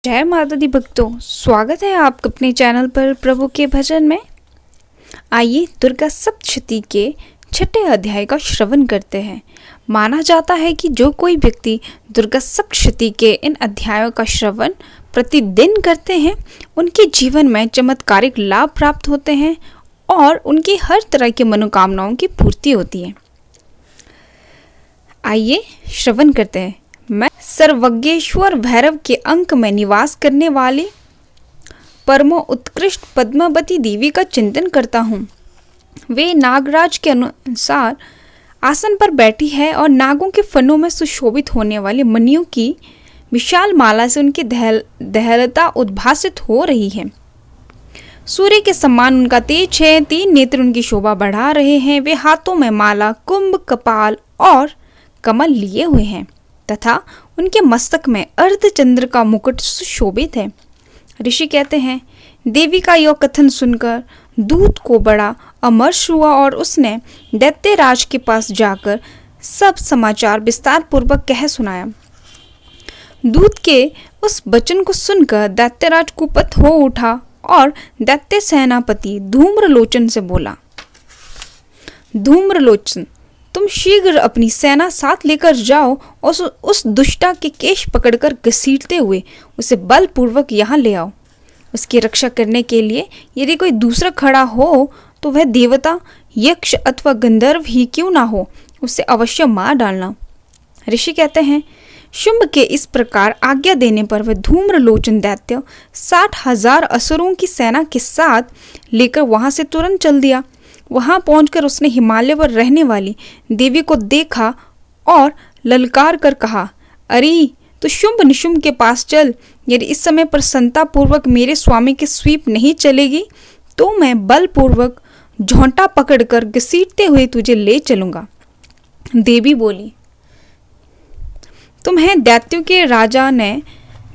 जय माता दी भक्तों, स्वागत है आपका अपने चैनल पर प्रभु के भजन में। आइए दुर्गा सप्तशती के 6ठे अध्याय का श्रवण करते हैं। माना जाता है कि जो कोई व्यक्ति दुर्गा सप्तशती के इन अध्यायों का श्रवण प्रतिदिन करते हैं, उनके जीवन में चमत्कारिक लाभ प्राप्त होते हैं और उनकी हर तरह की मनोकामनाओं की पूर्ति होती है। आइए श्रवण करते हैं। मैं सर्वज्ञेश्वर भैरव के अंक में निवास करने वाली परमो उत्कृष्ट पद्मावती देवी का चिंतन करता हूँ। वे नागराज के अनुसार आसन पर बैठी है और नागों के फनों में सुशोभित होने वाली मणियों की विशाल माला से उनकी दहलता उद्भासित हो रही है। सूर्य के समान उनका तेज है, 3 नेत्र उनकी शोभा बढ़ा रहे हैं। वे हाथों में माला, कुंभ, कपाल और कमल लिए हुए हैं तथा उनके मस्तक में अर्धचंद्र का मुकुट सुशोभित है। ऋषि कहते हैं, देवी का यह कथन सुनकर दूत को बड़ा अमर्ष हुआ और उसने दैत्यराज के पास जाकर सब समाचार विस्तार पूर्वक कह सुनाया। दूत के उस वचन को सुनकर दैत्यराज कुपित हो उठा और दैत्य सेनापति धूम्रलोचन से बोला, धूम्रलोचन, तुम शीघ्र अपनी सेना साथ लेकर जाओ और उस दुष्टा के केश पकड़कर घसीटते हुए उसे बलपूर्वक यहाँ ले आओ। उसकी रक्षा करने के लिए यदि कोई दूसरा खड़ा हो तो वह देवता, यक्ष अथवा गंधर्व ही क्यों ना हो, उसे अवश्य मार डालना। ऋषि कहते हैं, शुंभ के इस प्रकार आज्ञा देने पर वह धूम्रलोचन दैत्य 60,000 असुरों की सेना के साथ लेकर वहां से तुरंत चल दिया। वहां पहुंचकर उसने हिमालय पर रहने वाली देवी को देखा और ललकार कर कहा, अरे तो शुंभ निशुंभ के पास चल। यदि इस समय प्रसन्नता पूर्वक मेरे स्वामी की स्वीप नहीं चलेगी तो मैं बलपूर्वक झोंटा पकड़कर घसीटते हुए तुझे ले चलूंगा। देवी बोली, तुम्हें दैत्यों के राजा ने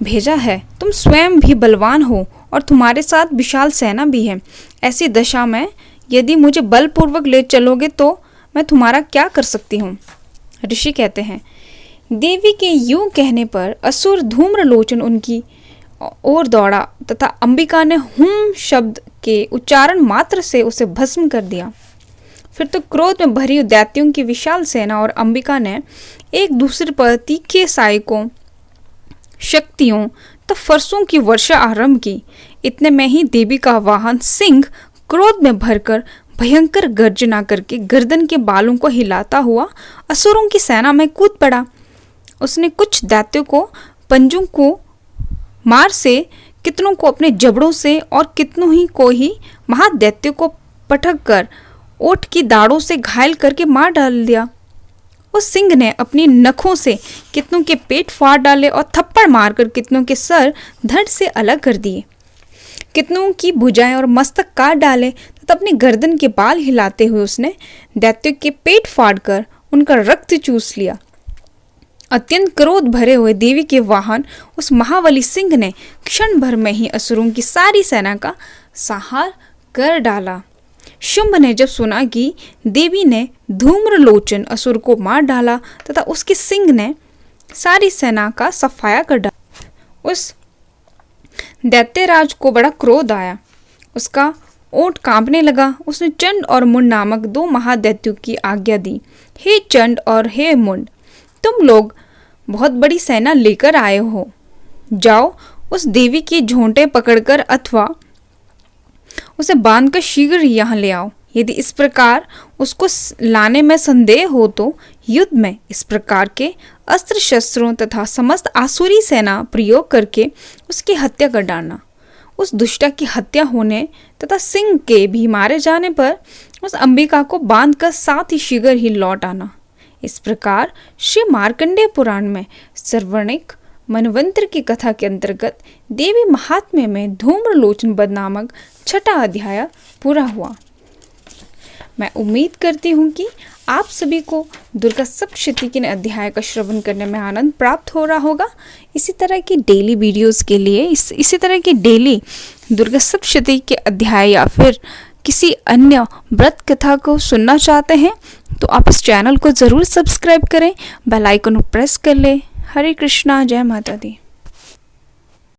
भेजा है। तुम स्वयं भी बलवान हो और तुम्हारे साथ विशाल सेना भी है। ऐसी दशा में यदि मुझे बलपूर्वक ले चलोगे तो मैं तुम्हारा क्या कर सकती हूँ। ऋषि कहते हैं, देवी के यूं कहने पर असुर धूम्रलोचन उनकी ओर दौड़ा तथा अंबिका ने हुम शब्द के उच्चारण मात्र से उसे भस्म कर दिया। फिर तो क्रोध में भरी दैत्यों की विशाल सेना और अंबिका ने एक दूसरे पर तीखे सहायकों, शक्तियों तथा फरसों की वर्षा आरंभ की। इतने में ही देवी का वाहन सिंह क्रोध में भरकर भयंकर गर्जना करके गर्दन के बालों को हिलाता हुआ असुरों की सेना में कूद पड़ा। उसने कुछ दैत्यों को पंजों को मार से, कितनों को अपने जबड़ों से और कितनों ही को ही महादैत्यों को पटक कर ओठ की दाढ़ों से घायल करके मार डाल दिया। उस सिंह ने अपनी नखों से कितनों के पेट फाड़ डाले और थप्पड़ मारकर कितनों के सर धड़ से अलग कर दिए। कितनों की भुजाएं और मस्तक काट डाले तथा अपनी गर्दन के बाल हिलाते हुए उसने दैत्यों के पेट फाड़कर उनका रक्त चूस लिया। अत्यंत क्रोध भरे हुए देवी के वाहन उस महाबली सिंह ने क्षण भर में ही असुरों की सारी सेना का संहार कर डाला। शुंभ ने जब सुना कि देवी ने धूम्रलोचन असुर को मार डाला तथा उसके सिंह ने सारी सेना का सफाया कर डाला, उस दैत्यराज को बड़ा क्रोध आया। उसका ओठ कांपने लगा। उसने चंड और मुंड नामक 2 महादैत्यों की आज्ञा दी, हे चंड और हे मुंड, तुम लोग बहुत बड़ी सेना लेकर आए हो। जाओ उस देवी के झोंटे पकड़कर अथवा उसे बांधकर शीघ्र यहाँ ले आओ। यदि इस प्रकार उसको लाने में संदेह हो तो युद्ध में इस प्रकार के अस्त्र शस्त्रों तथा समस्त आसुरी सेना प्रयोग करके उसकी हत्या कर डालना। उस दुष्टा की हत्या होने तथा सिंह के भी मारे जाने पर उस अंबिका को बांधकर साथ ही शीघ्र ही लौट आना। इस प्रकार श्री मार्कंडेय पुराण में सर्वर्णिक मनवंतर की कथा के अंतर्गत देवी महात्म्य में धूम्रलोचन वध नामक 6ठा अध्याय पूरा हुआ। मैं उम्मीद करती हूँ कि आप सभी को दुर्गा सप्तशती के अध्याय का श्रवण करने में आनंद प्राप्त हो रहा होगा। इसी तरह की डेली वीडियोस के लिए इसी तरह की डेली दुर्गा सप्तशती के अध्याय या फिर किसी अन्य व्रत कथा को सुनना चाहते हैं तो आप इस चैनल को ज़रूर सब्सक्राइब करें, बेल आइकन को प्रेस कर लें। हरे कृष्णा, जय माता दी।